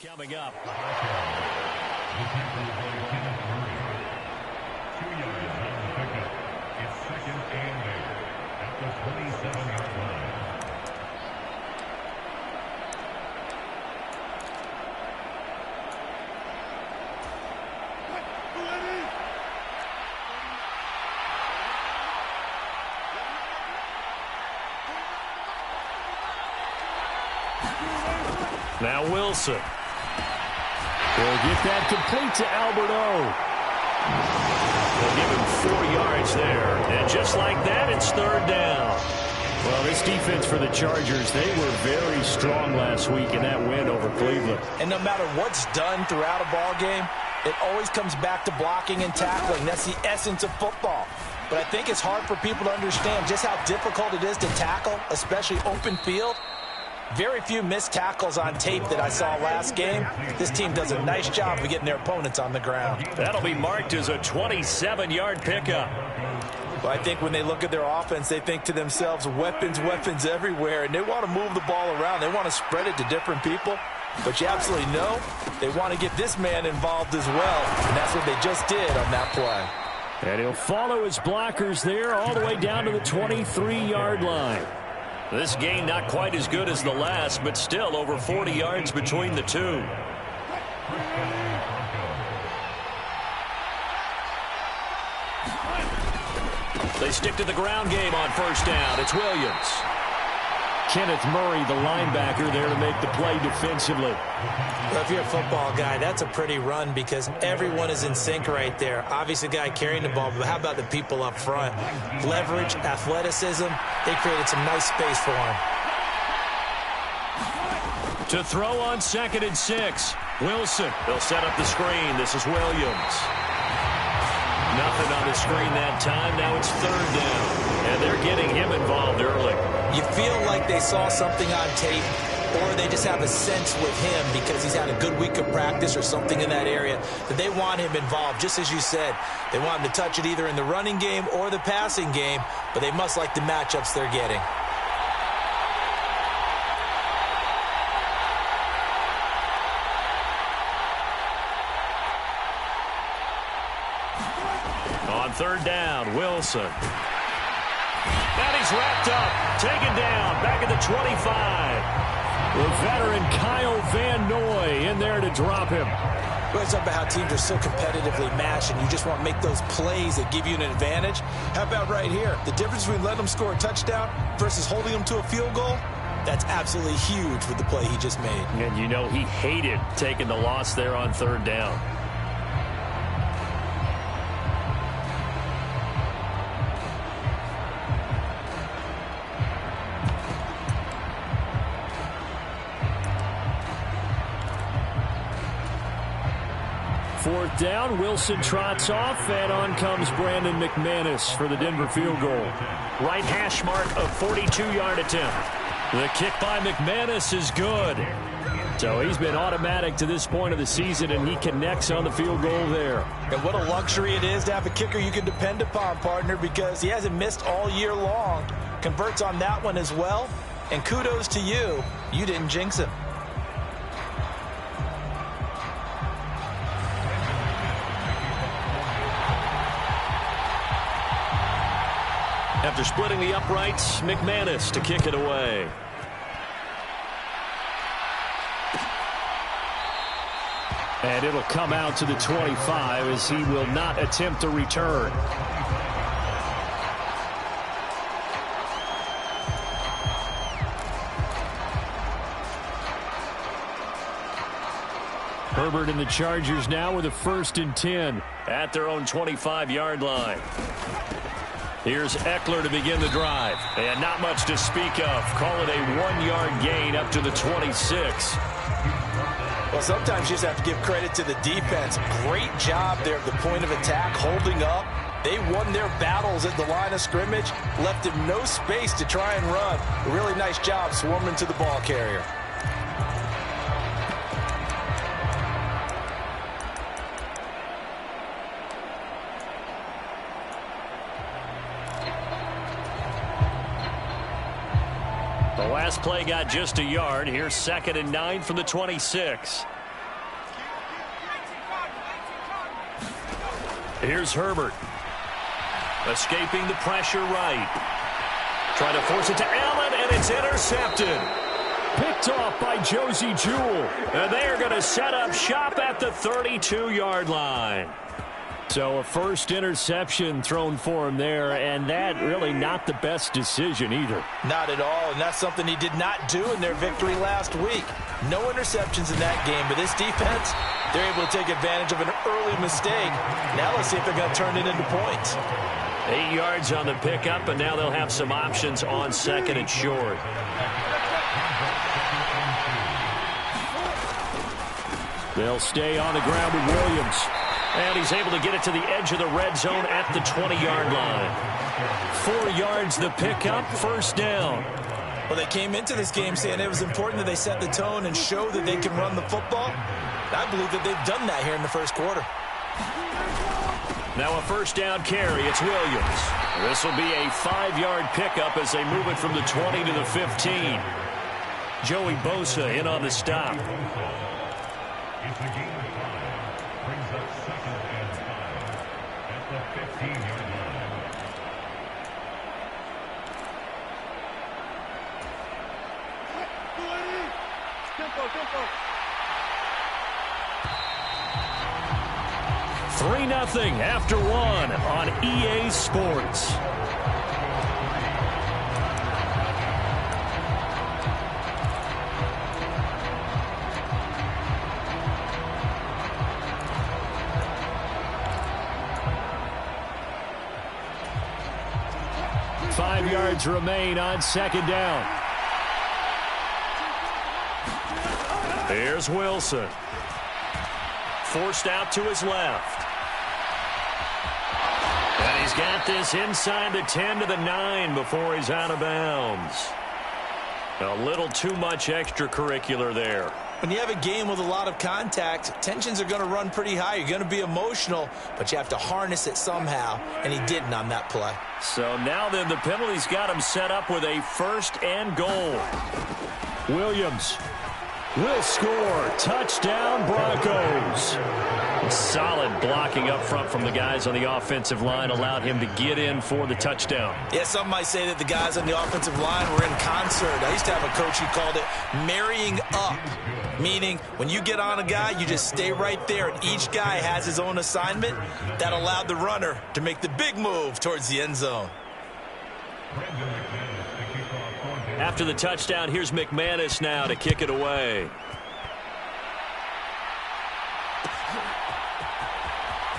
Coming up. 2 yards on the pickup. It's 2nd and 8 at the 27-yard line. Now Wilson will get that complete to Alberto. They'll give him 4 yards there. And just like that, it's 3rd down. Well, this defense for the Chargers, they were very strong last week in that win over Cleveland. And no matter what's done throughout a ball game, it always comes back to blocking and tackling. That's the essence of football. But I think it's hard for people to understand just how difficult it is to tackle, especially open field. Very few missed tackles on tape that I saw last game. This team does a nice job of getting their opponents on the ground. That'll be marked as a 27-yard pickup. Well, I think when they look at their offense, they think to themselves, weapons, weapons everywhere, and they want to move the ball around. They want to spread it to different people. But you absolutely know they want to get this man involved as well, and that's what they just did on that play. And he'll follow his blockers there all the way down to the 23-yard line. This game not quite as good as the last, but still over 40 yards between the two. They stick to the ground game on 1st down. It's Williams. Kenneth Murray, the linebacker, there to make the play defensively. Well, if you're a football guy, that's a pretty run because everyone is in sync right there. Obviously, the guy carrying the ball, but how about the people up front? Leverage, athleticism, they created some nice space for him. To throw on 2nd and 6. Wilson, they'll set up the screen. This is Williams. Nothing on the screen that time. Now it's 3rd down. And they're getting him involved early. You feel like they saw something on tape, or they just have a sense with him because he's had a good week of practice or something in that area that they want him involved. Just as you said, they want him to touch it either in the running game or the passing game, but they must like the matchups they're getting. On 3rd down, Wilson. And he's wrapped up, taken down, back at the 25. The veteran Kyle Van Noy in there to drop him. Well, it's about how teams are so competitively matched, and you just want to make those plays that give you an advantage. How about right here? The difference between letting them score a touchdown versus holding them to a field goal, that's absolutely huge with the play he just made. And you know he hated taking the loss there on 3rd down. Fourth down, Wilson trots off, and on comes Brandon McManus for the Denver field goal. Right hash mark of 42-yard attempt. The kick by McManus is good. So he's been automatic to this point of the season, and he connects on the field goal there. And what a luxury it is to have a kicker you can depend upon, partner, because he hasn't missed all year long. Converts on that one as well, and kudos to you. You didn't jinx him. After splitting the uprights, McManus to kick it away. And it'll come out to the 25 as he will not attempt a return. Herbert and the Chargers now with a 1st and 10 at their own 25-yard line. Here's Eckler to begin the drive. And not much to speak of. Call it a 1-yard gain up to the 26. Well, sometimes you just have to give credit to the defense. Great job there at the point of attack, holding up. They won their battles at the line of scrimmage, left him no space to try and run. A really nice job swarming to the ball carrier. The last play got just a yard. Here's 2nd and 9 from the 26. Here's Herbert. Escaping the pressure right. Trying to force it to Allen, and it's intercepted. Picked off by Josie Jewell. And they are going to set up shop at the 32-yard line. So a first interception thrown for him there, and that really not the best decision either. Not at all, and that's something he did not do in their victory last week. No interceptions in that game, but this defense, they're able to take advantage of an early mistake. Now let's see if they're going to turn it into points. 8 yards on the pickup, and now they'll have some options on second and short. They'll stay on the ground with Williams. And he's able to get it to the edge of the red zone at the 20-yard line. 4 yards the pickup, first down. Well, they came into this game saying it was important that they set the tone and show that they can run the football. I believe that they've done that here in the first quarter. Now a first down carry. It's Williams. This will be a 5-yard pickup as they move it from the 20 to the 15. Joey Bosa in on the stop. It's a game of 5. Brings up second and 5 at the 15-yard line. Tempo. 3-0 after 1 on EA Sports. Five yards remain on second down. Here's Wilson. Forced out to his left. And he's got this inside the 10 to the 9 before he's out of bounds. A little too much extracurricular there. When you have a game with a lot of contact, tensions are going to run pretty high. You're going to be emotional, but you have to harness it somehow, and he didn't on that play. So now then the penalty's got him set up with a first and goal. Williams will score. Touchdown, Broncos. Solid blocking up front from the guys on the offensive line allowed him to get in for the touchdown. Yeah, some might say that the guys on the offensive line were in concert. I used to have a coach who called it marrying up, meaning when you get on a guy, you just stay right there, and each guy has his own assignment. That allowed the runner to make the big move towards the end zone. After the touchdown, here's McManus now to kick it away.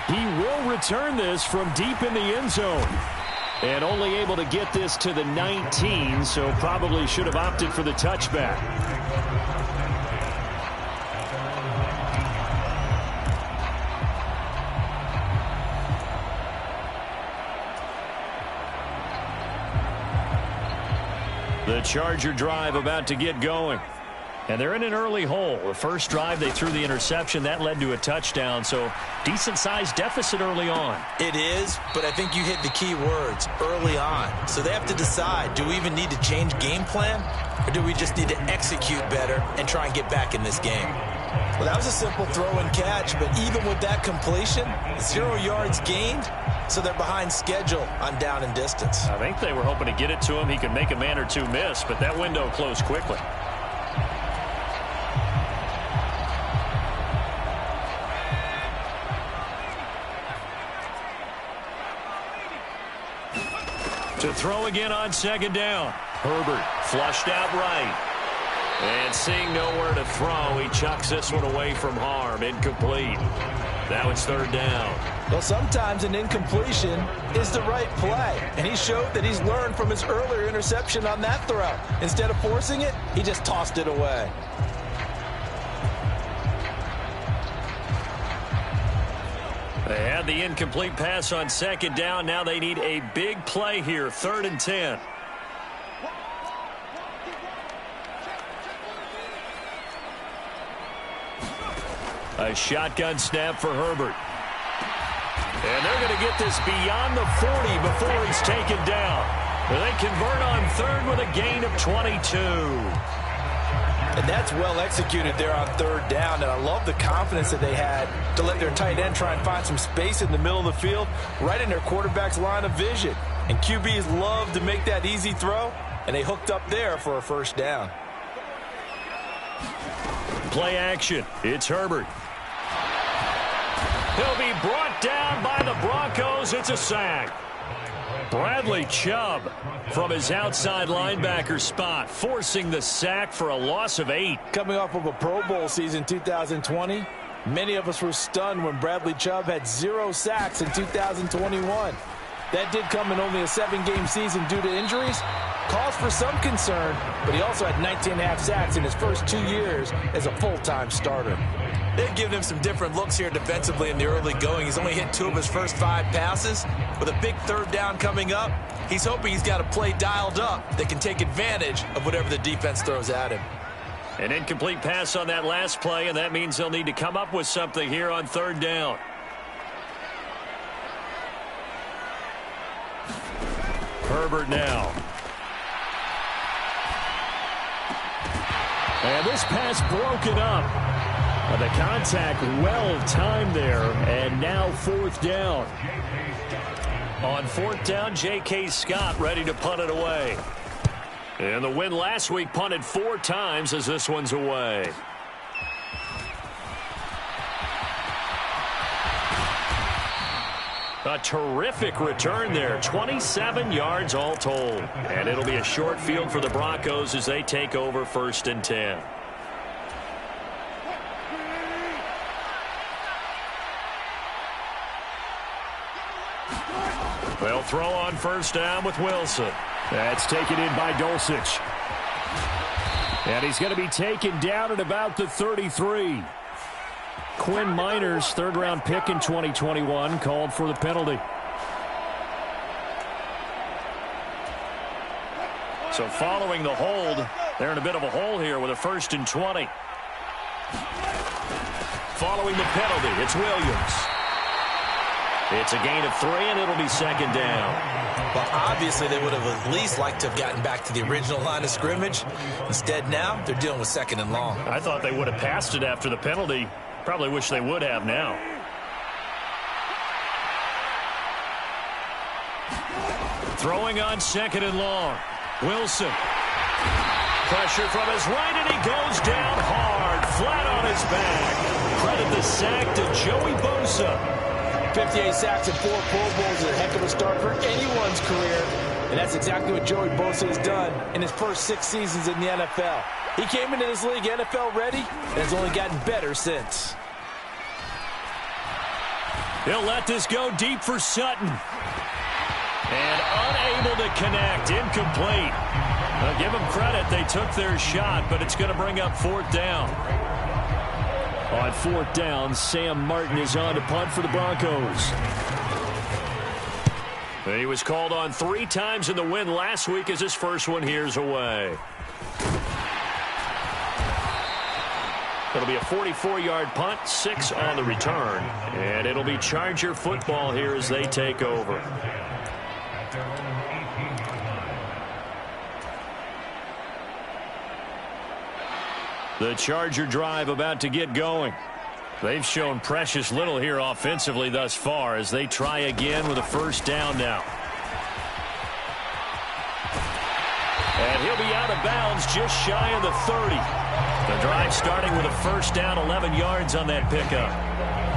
He will return this from deep in the end zone. And only able to get this to the 19, so probably should have opted for the touchback. The Charger drive about to get going. And they're in an early hole. The first drive, they threw the interception. That led to a touchdown, so decent-sized deficit early on. It is, but I think you hit the key words, early on. So they have to decide, do we even need to change game plan, or do we just need to execute better and try and get back in this game? Well, that was a simple throw and catch, but even with that completion, 0 yards gained, so they're behind schedule on down and distance. I think they were hoping to get it to him. He could make a man or two miss, but that window closed quickly. To throw again on second down. Herbert flushed out right. And seeing nowhere to throw, he chucks this one away from harm. Incomplete. Now it's third down. Well, sometimes an incompletion is the right play. And he showed that he's learned from his earlier interception on that throw. Instead of forcing it, he just tossed it away. They had the incomplete pass on second down. Now they need a big play here. 3rd and 10. A shotgun snap for Herbert. And they're going to get this beyond the 40 before he's taken down. They convert on 3rd with a gain of 22. And that's well executed there on third down. And I love the confidence that they had to let their tight end try and find some space in the middle of the field, right in their quarterback's line of vision. And QBs love to make that easy throw, and they hooked up there for a first down. Play action. It's Herbert. He'll be brought down by the Broncos. It's a sack. Bradley Chubb from his outside linebacker spot, forcing the sack for a loss of 8. Coming off of a Pro Bowl season 2020, many of us were stunned when Bradley Chubb had 0 sacks in 2021. That did come in only a 7-game season due to injuries. Cause for some concern, but he also had 19.5 sacks in his first 2 years as a full-time starter. They've given him some different looks here defensively in the early going. He's only hit 2 of his first 5 passes. With a big third down coming up, he's hoping he's got a play dialed up that can take advantage of whatever the defense throws at him. An incomplete pass on that last play, and that means they'll need to come up with something here on third down. Herbert now. And this pass broken up. The contact well timed there, and now fourth down. On fourth down, Gc6 ready to punt it away. And the win last week punted 4 times as this one's away. A terrific return there, 27 yards all told. And it'll be a short field for the Broncos as they take over 1st and 10. They'll throw on first down with Wilson. That's taken in by Gc6. And he's going to be taken down at about the 33. Quinn Miners, third-round pick in 2021, called for the penalty. So following the hold, they're in a bit of a hole here with a 1st and 20. Following the penalty, it's Williams. It's a gain of 3, and it'll be 2nd down. Well, obviously, they would have at least liked to have gotten back to the original line of scrimmage. Instead, now, they're dealing with 2nd and long. I thought they would have passed it after the penalty. Probably wish they would have now. Throwing on 2nd and long. Wilson. Pressure from his right, and he goes down hard, flat on his back. Credit the sack to Joey Bosa. 58 sacks and 4 Pro Bowls is a heck of a start for anyone's career. And that's exactly what Joey Bosa has done in his first 6 seasons in the NFL. He came into this league NFL ready and has only gotten better since. He'll let this go deep for Sutton. And unable to connect. Incomplete. Now give them credit. They took their shot, but it's going to bring up 4th down. On 4th down, Sam Martin is on to punt for the Broncos. He was called on 3 times in the win last week as his first one here's away. It'll be a 44-yard punt, 6 on the return. And it'll be Charger football here as they take over. The Charger drive about to get going. They've shown precious little here offensively thus far as they try again with a 1st down now. And he'll be out of bounds just shy of the 30. The drive starting with a 1st down, 11 yards on that pickup.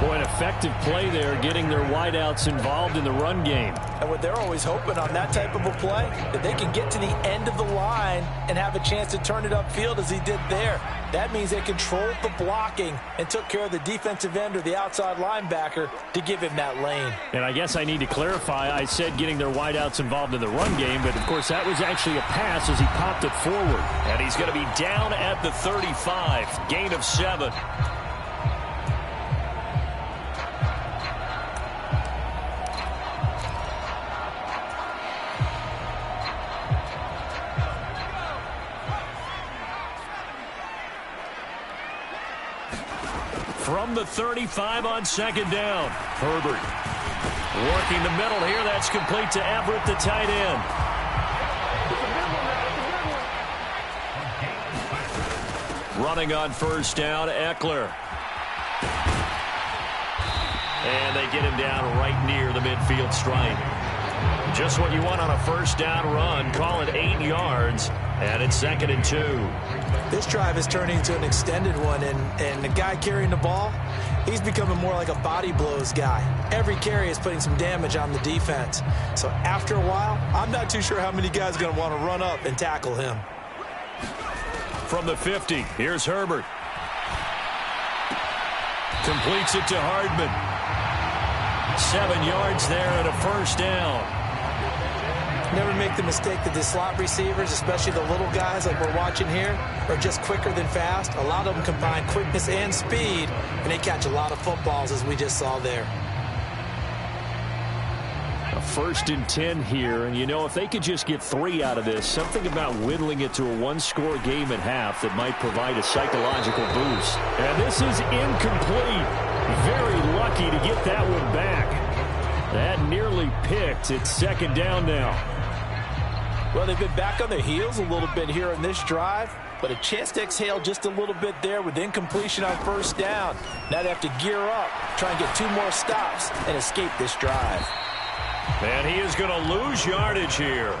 Boy, an effective play there, getting their wideouts involved in the run game. And what they're always hoping on that type of a play, that they can get to the end of the line and have a chance to turn it upfield as he did there. That means they controlled the blocking and took care of the defensive end or the outside linebacker to give him that lane. And I guess I need to clarify, I said getting their wideouts involved in the run game, but of course that was actually a pass as he popped it forward. And he's going to be down at the 35, gain of 7. From the 35 on 2nd down. Herbert working the middle here. That's complete to Everett, the tight end. Running on first down, Eckler. And they get him down right near the midfield stripe. Just what you want on a first down run. Call it 8 yards, and it's 2nd and 2. This drive is turning into an extended one, and the guy carrying the ball, he's becoming more like a body blows guy. Every carry is putting some damage on the defense. So after a while, I'm not too sure how many guys are going to want to run up and tackle him. From the 50, here's Herbert. Completes it to Hardman. 7 yards there and a first down. Never make the mistake that the slot receivers, especially the little guys like we're watching here, are just quicker than fast. A lot of them combine quickness and speed, and they catch a lot of footballs, as we just saw there. A 1st and 10 here, and you know, if they could just get 3 out of this, something about whittling it to a 1-score game at half that might provide a psychological boost. And this is incomplete. Very lucky to get that one back. That nearly picked. It's 2nd down now. Well, they've been back on their heels a little bit here in this drive, but a chance to exhale just a little bit there with incompletion on first down. Now they have to gear up, try and get 2 more stops, and escape this drive. And he is going to lose yardage here.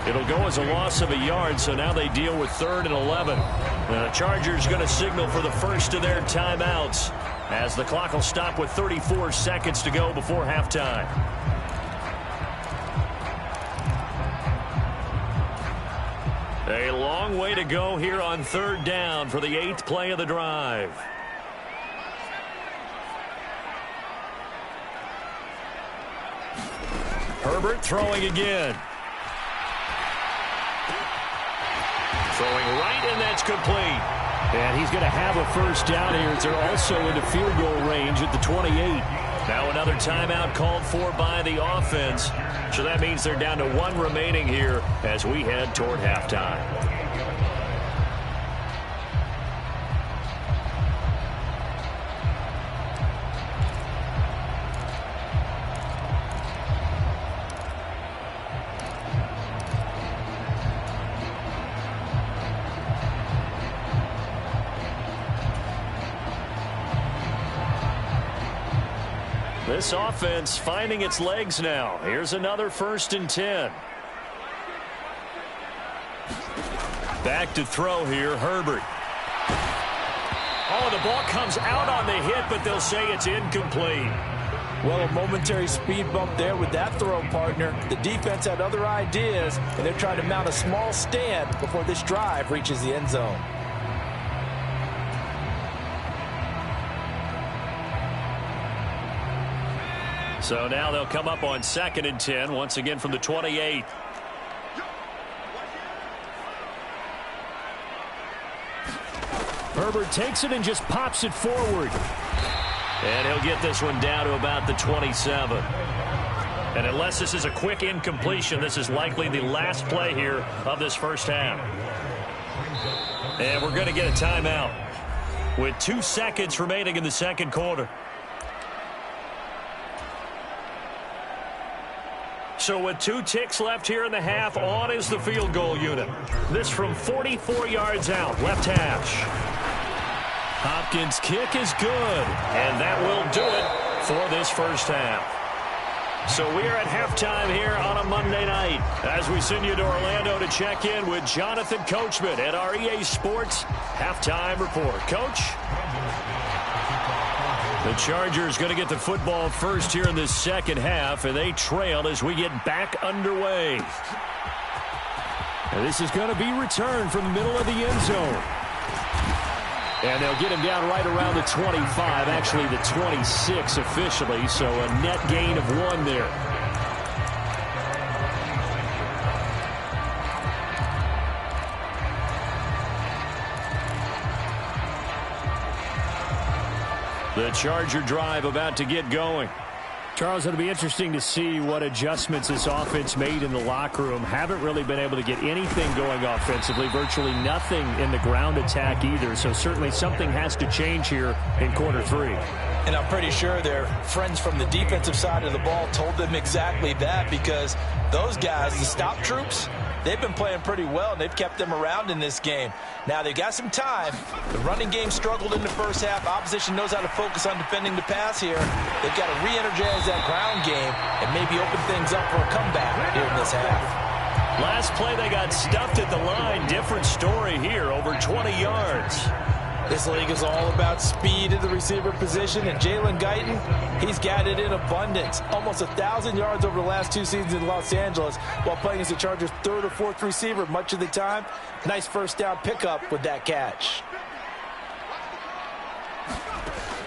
It'll go as a loss of a yard, so now they deal with 3rd and 11. And the Chargers going to signal for the first of their timeouts as the clock will stop with 34 seconds to go before halftime. A long way to go here on 3rd down for the 8th play of the drive. Herbert throwing again. Throwing right, and that's complete. And he's going to have a first down here as they're also into field goal range at the 28. Now another timeout called for by the offense. So that means they're down to 1 remaining here as we head toward halftime. This offense finding its legs now. Here's another 1st and 10. Back to throw here, Herbert. Oh, the ball comes out on the hit, but they'll say it's incomplete. Well, a momentary speed bump there with that throw, partner. The defense had other ideas, and they're trying to mount a small stand before this drive reaches the end zone. So now they'll come up on 2nd and 10, once again from the 28. Herbert takes it and just pops it forward. And he'll get this one down to about the 27. And unless this is a quick incompletion, this is likely the last play here of this first half. And we're going to get a timeout with 2 seconds remaining in the 2nd quarter. So with 2 ticks left here in the half, on is the field goal unit. This from 44 yards out, left hash. Hopkins' kick is good, and that will do it for this first half. So we are at halftime here on a Monday night as we send you to Orlando to check in with Jonathan Coachman at our EA Sports Halftime Report. Coach? The Chargers going to get the football first here in this 2nd half, and they trail as we get back underway. And this is going to be returned from the middle of the end zone. And they'll get him down right around the 25, actually the 26 officially, so a net gain of 1 there. The Charger drive about to get going. Charles, it'll be interesting to see what adjustments this offense made in the locker room. Haven't really been able to get anything going offensively, virtually nothing in the ground attack either. So certainly something has to change here in quarter 3. And I'm pretty sure their friends from the defensive side of the ball told them exactly that, because those guys, the stop troops, they've been playing pretty well, and they've kept them around in this game. Now, they've got some time. The running game struggled in the first half. Opposition knows how to focus on defending the pass here. They've got to re-energize that ground game and maybe open things up for a comeback here in this half. Last play, they got stuffed at the line. Different story here, over 20 yards. This league is all about speed at the receiver position, and Jalen Guyton, he's got it in abundance. Almost 1,000 yards over the last 2 seasons in Los Angeles while playing as the Chargers' 3rd or 4th receiver much of the time. Nice first down pickup with that catch.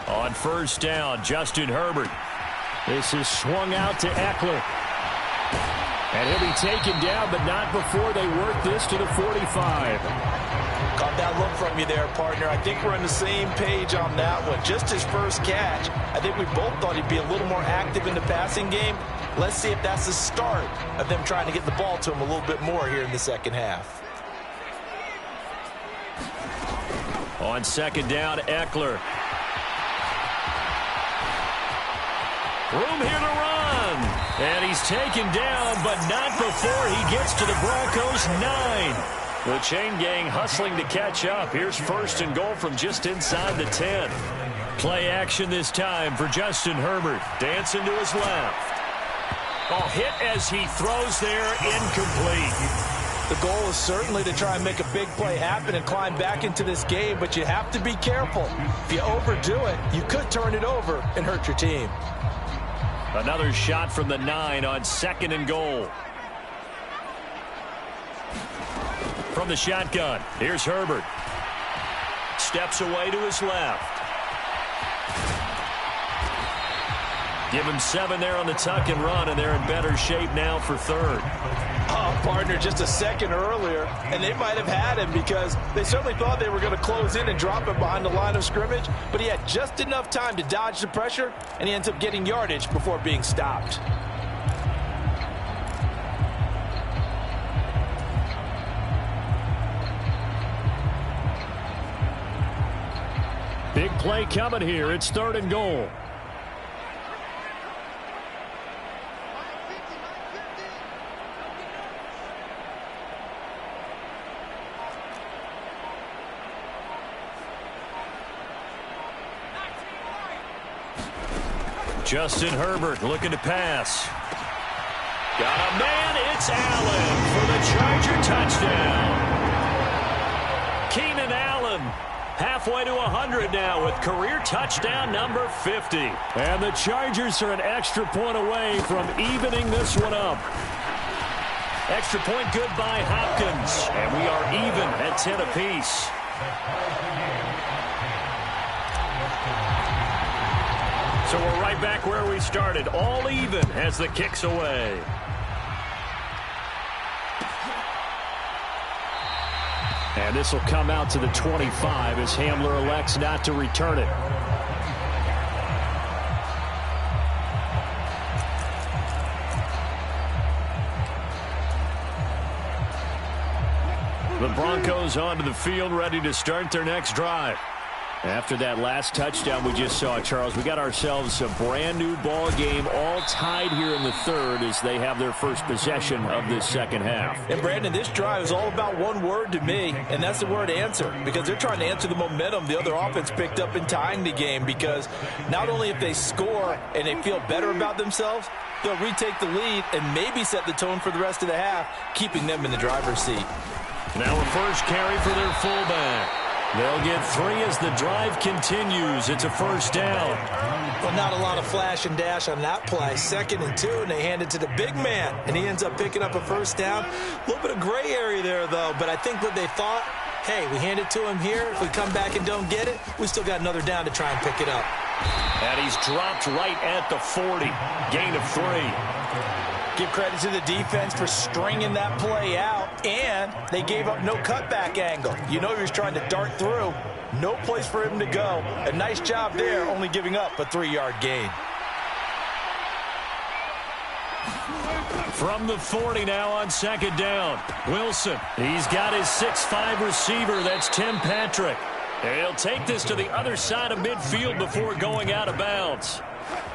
On first down, Justin Herbert. This is swung out to Eckler. And he'll be taken down, but not before they work this to the 45. Caught that look from you there, partner. I think we're on the same page on that one. Just his first catch. I think we both thought he'd be a little more active in the passing game. Let's see if that's the start of them trying to get the ball to him a little bit more here in the second half. On second down, Eckler. Room here to run. And he's taken down, but not before he gets to the Broncos' 9. The chain gang hustling to catch up. Here's first and goal from just inside the 10. Play action this time for Justin Herbert. Dancing to his left. Oh, hit as he throws there, incomplete. The goal is certainly to try and make a big play happen and climb back into this game, but you have to be careful. If you overdo it, you could turn it over and hurt your team. Another shot from the 9 on second and goal. From the shotgun, here's Herbert. Steps away to his left. Give him 7 there on the tuck and run, and they're in better shape now for third. Oh, partner, just a second earlier, and they might have had him because they certainly thought they were going to close in and drop him behind the line of scrimmage, but he had just enough time to dodge the pressure, and he ends up getting yardage before being stopped. Big play coming here. It's third and goal. Justin Herbert looking to pass. Got a man. It's Allen for the Charger touchdown. Keenan Allen halfway to 100 now with career touchdown number 50. And the Chargers are an extra point away from evening this one up. Extra point good by Hopkins. And we are even at 10 apiece. So we're right back where we started. All even as the kick's away. And this will come out to the 25 as Hamler elects not to return it. The Broncos onto the field, ready to start their next drive. After that last touchdown we just saw, Charles, we got ourselves a brand-new ball game, all tied here in the third as they have their first possession of this second half. And, Brandon, this drive is all about one word to me, and that's the word answer, because they're trying to answer the momentum the other offense picked up in tying the game, because not only if they score and they feel better about themselves, they'll retake the lead and maybe set the tone for the rest of the half, keeping them in the driver's seat. Now a first carry for their fullback. They'll get 3 as the drive continues. It's a first down. Well, not a lot of flash and dash on that play. 2nd and 2, and they hand it to the big man, and he ends up picking up a first down. A little bit of gray area there, though, but I think what they thought, hey, we hand it to him here. If we come back and don't get it, we still got another down to try and pick it up. And he's dropped right at the 40. Gain of 3. Give credit to the defense for stringing that play out, and they gave up no cutback angle. You know he was trying to dart through. No place for him to go. A nice job there, only giving up a 3-yard gain. From the 40 now on second down. Wilson, he's got his 6'5 receiver. That's Tim Patrick. He'll take this to the other side of midfield before going out of bounds.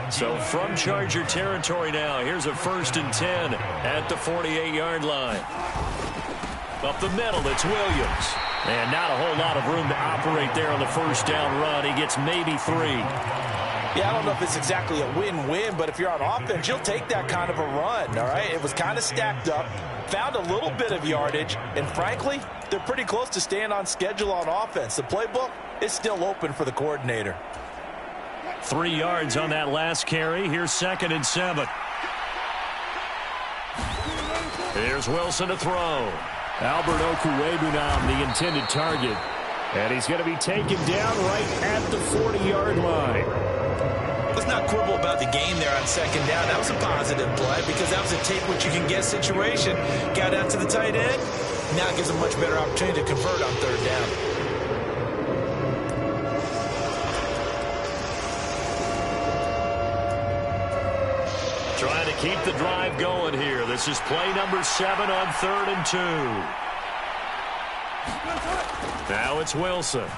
So from Charger territory now, here's a 1st and 10 at the 48-yard line. Up the middle, it's Williams. And not a whole lot of room to operate there on the first down run. He gets maybe 3. Yeah, I don't know if it's exactly a win-win, but if you're on offense, you'll take that kind of a run, all right? It was kind of stacked up, found a little bit of yardage, and frankly, they're pretty close to staying on schedule on offense. The playbook is still open for the coordinator. 3 yards on that last carry. Here's 2nd and 7. Here's Wilson to throw. Albert Okwuegbunam, the intended target. And he's going to be taken down right at the 40-yard line. Let's not quibble about the game there on 2nd down. That was a positive play because that was a take-what-you-can-get situation. Got out to the tight end. Now it gives a much better opportunity to convert on 3rd down. Trying to keep the drive going here. This is play number 7 on 3rd and 2. Now it's Wilson.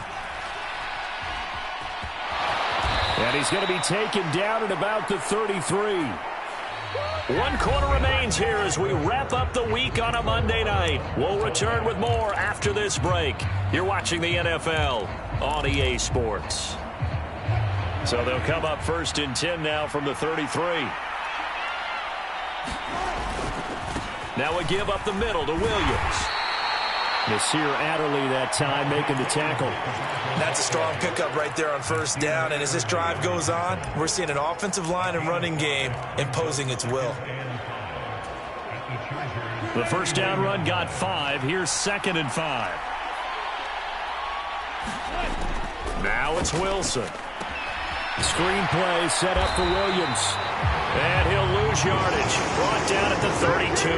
And he's going to be taken down at about the 33. 1 quarter remains here as we wrap up the week on a Monday night. We'll return with more after this break. You're watching the NFL on EA Sports. So they'll come up 1st and 10 now from the 33. Now a give up the middle to Williams. Nasir Adderley that time making the tackle. That's a strong pickup right there on 1st down. And as this drive goes on, we're seeing an offensive line and running game imposing its will. The 1st down run got 5. Here's 2nd and 5. Now it's Wilson. Screen play set up for Williams. And he'll lose yardage. Brought down at the 32.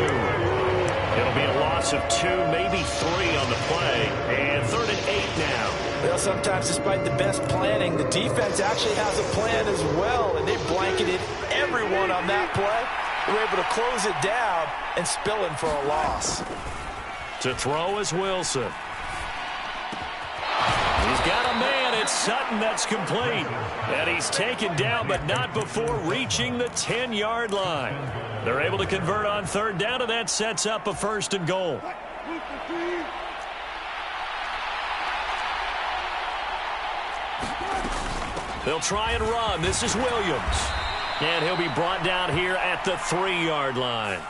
It'll be a loss of 2, maybe 3 on the play. And 3rd and 8 now. Well, sometimes despite the best planning, the defense actually has a plan as well. And they blanketed everyone on that play. They were able to close it down and spill in for a loss. To throw is Wilson. He's got a man. It's Sutton that's complete. And he's taken down, but not before reaching the 10-yard line. They're able to convert on 3rd down, and that sets up a 1st and goal. They'll try and run. This is Williams. And he'll be brought down here at the 3-yard line.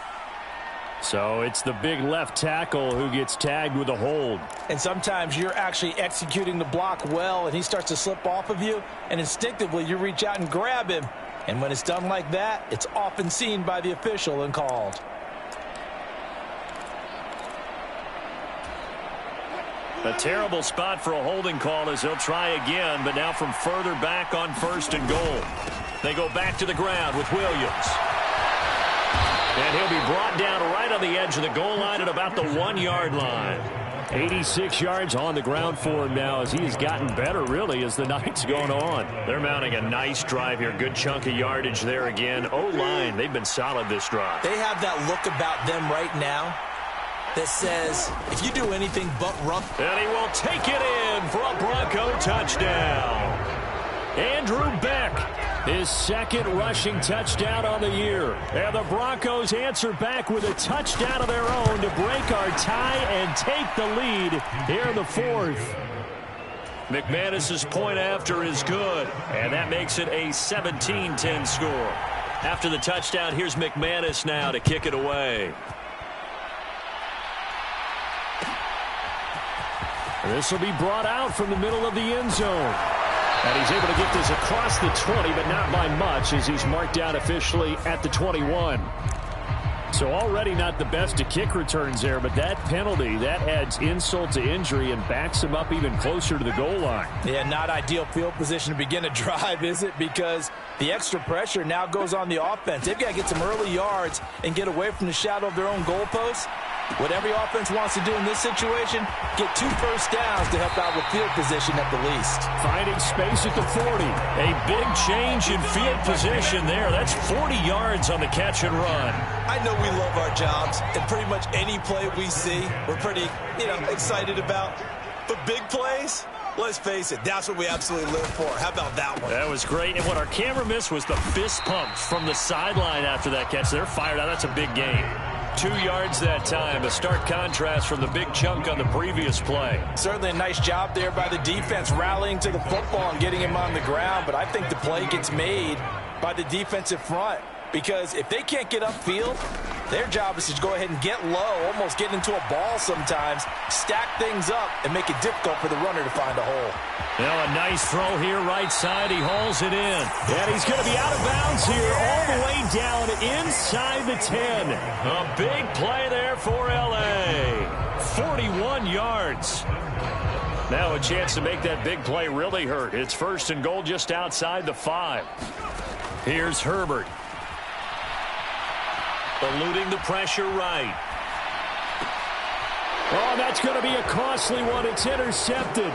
So it's the big left tackle who gets tagged with a hold. And sometimes you're actually executing the block well, and he starts to slip off of you, and instinctively you reach out and grab him. And when it's done like that, it's often seen by the official and called. A terrible spot for a holding call as they'll try again, but now from further back on 1st and goal. They go back to the ground with Williams. And he'll be brought down right on the edge of the goal line at about the 1-yard line. 86 yards on the ground for him now as he has gotten better, really, as the night's going on. They're mounting a nice drive here. Good chunk of yardage there again. O-line, they've been solid this drive. They have that look about them right now that says, if you do anything but run. And he will take it in for a Bronco touchdown. Andrew Beck, his 2nd rushing touchdown on the year. And the Broncos answer back with a touchdown of their own to break our tie and take the lead here in the 4th. McManus's point after is good, and that makes it a 17-10 score. After the touchdown, here's McManus now to kick it away. This will be brought out from the middle of the end zone. And he's able to get this across the 20, but not by much as he's marked down officially at the 21. So already not the best of kick returns there, but that penalty, that adds insult to injury and backs him up even closer to the goal line. Yeah, not ideal field position to begin a drive, is it? Because the extra pressure now goes on the offense. They've got to get some early yards and get away from the shadow of their own goalposts. What every offense wants to do in this situation, get 2 first downs to help out with field position at the least. Finding space at the 40. A big change in field position there. That's 40 yards on the catch and run. I know we love our jobs, and pretty much any play we see, we're pretty, excited about. But big plays, let's face it, that's what we absolutely live for. How about that one? That was great. And what our camera missed was the fist pumps from the sideline after that catch. They're fired out. That's a big game. 2 yards that time. A stark contrast from the big chunk on the previous play. Certainly a nice job there by the defense rallying to the football and getting him on the ground. But I think the play gets made by the defensive front, because if they can't get upfield, their job is to go ahead and get low, almost get into a ball sometimes, stack things up, and make it difficult for the runner to find a hole. Now a nice throw here, right side. He hauls it in. And he's going to be out of bounds here, all the way down inside the 10. A big play there for L.A. 41 yards. Now a chance to make that big play really hurt. It's 1st and goal just outside the 5. Here's Herbert. Eluding the pressure right. Oh, that's going to be a costly one. It's intercepted.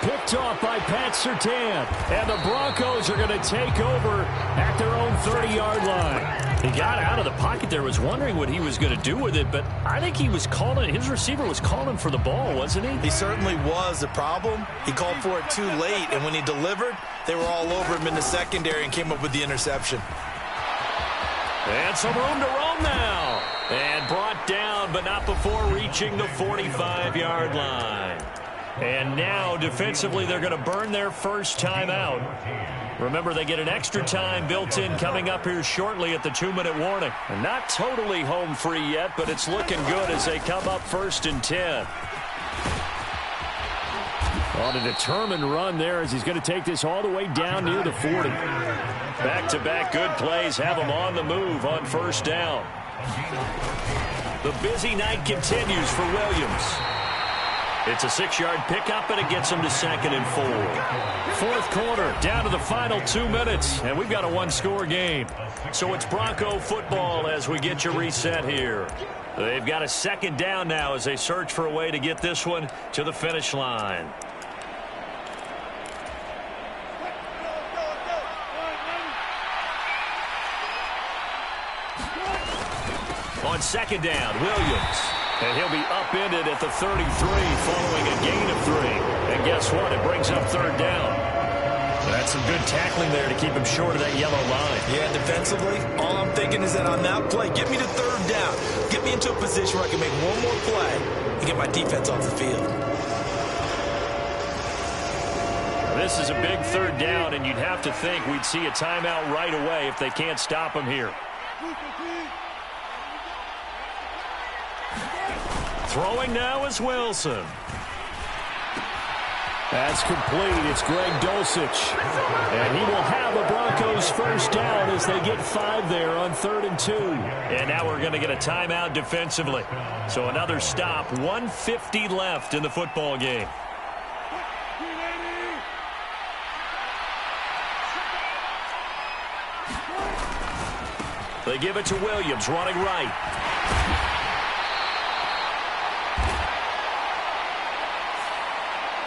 Picked off by Pat Surtain. And the Broncos are going to take over at their own 30-yard line. He got out of the pocket there, was wondering what he was going to do with it, but I think he was calling, his receiver was calling for the ball, wasn't he? He certainly was. The problem, he called for it too late, and when he delivered, they were all over him in the secondary and came up with the interception. And some room to roam now. And brought down, but not before reaching the 45-yard line. And now, defensively, they're going to burn their first timeout. Remember, they get an extra time built in coming up here shortly at the 2-minute warning. And not totally home free yet, but it's looking good as they come up 1st and 10. On a determined run there as he's going to take this all the way down near the 40. Back-to-back good plays have him on the move on 1st down. The busy night continues for Williams. It's a 6-yard pickup, and it gets him to 2nd and 4. 4th quarter, down to the final 2 minutes, and we've got a 1-score game. So it's Bronco football as we get you reset here. They've got a 2nd down now as they search for a way to get this one to the finish line. On 2nd down, Williams. And he'll be upended at the 33 following a gain of 3. And guess what? It brings up 3rd down. That's some good tackling there to keep him short of that yellow line. Yeah, defensively, all I'm thinking is that on that play, get me to 3rd down. Get me into a position where I can make one more play and get my defense off the field. This is a big 3rd down, and you'd have to think we'd see a timeout right away if they can't stop him here. Throwing now is Wilson. That's complete. It's Greg Dulcich. And he will have a Broncos 1st down as they get 5 there on 3rd and 2. And now we're going to get a timeout defensively. So another stop. 1:50 left in the football game. They give it to Williams, running right.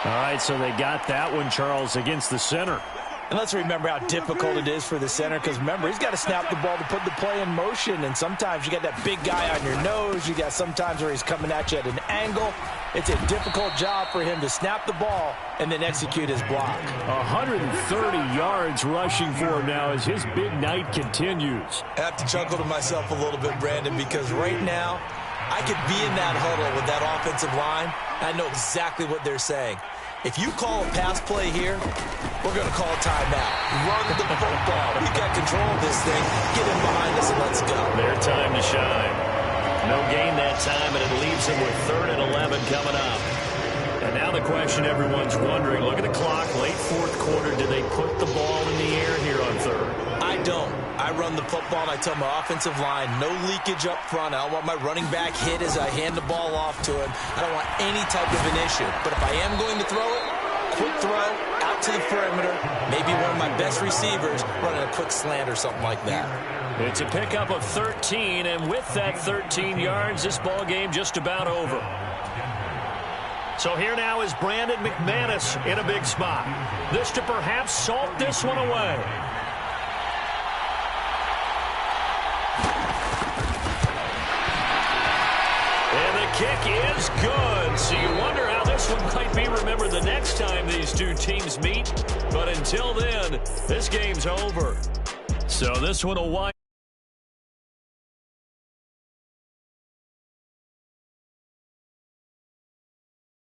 All right, so they got that one, Charles, against the center. And let's remember how difficult it is for the center, because remember, he's got to snap the ball to put the play in motion, and sometimes you got that big guy on your nose. You got sometimes where he's coming at you at an angle. It's a difficult job for him to snap the ball and then execute his block. 130 yards rushing for him now as his big night continues. I have to chuckle to myself a little bit, Brandon, because right now I could be in that huddle with that offensive line. I know exactly what they're saying. If you call a pass play here, we're going to call a timeout. Run the football. We've got control of this thing. Get him behind us and let's go. Their time to shine. No gain that time, and it leaves him with 3rd and 11 coming up. And now the question everyone's wondering, look at the clock, late 4th quarter. Did they put the ball in the air here on 3rd? I don't. I run the football, and I tell my offensive line, no leakage up front. I don't want my running back hit as I hand the ball off to him. I don't want any type of an issue. But if I am going to throw it, quick throw, out to the perimeter, maybe one of my best receivers running a quick slant or something like that. It's a pickup of 13, and with that 13 yards, this ball game just about over. So here now is Brandon McManus in a big spot. This to perhaps salt this one away. Kick is good, so you wonder how this one might be remembered the next time these two teams meet. But until then, this game's over. So this one will wind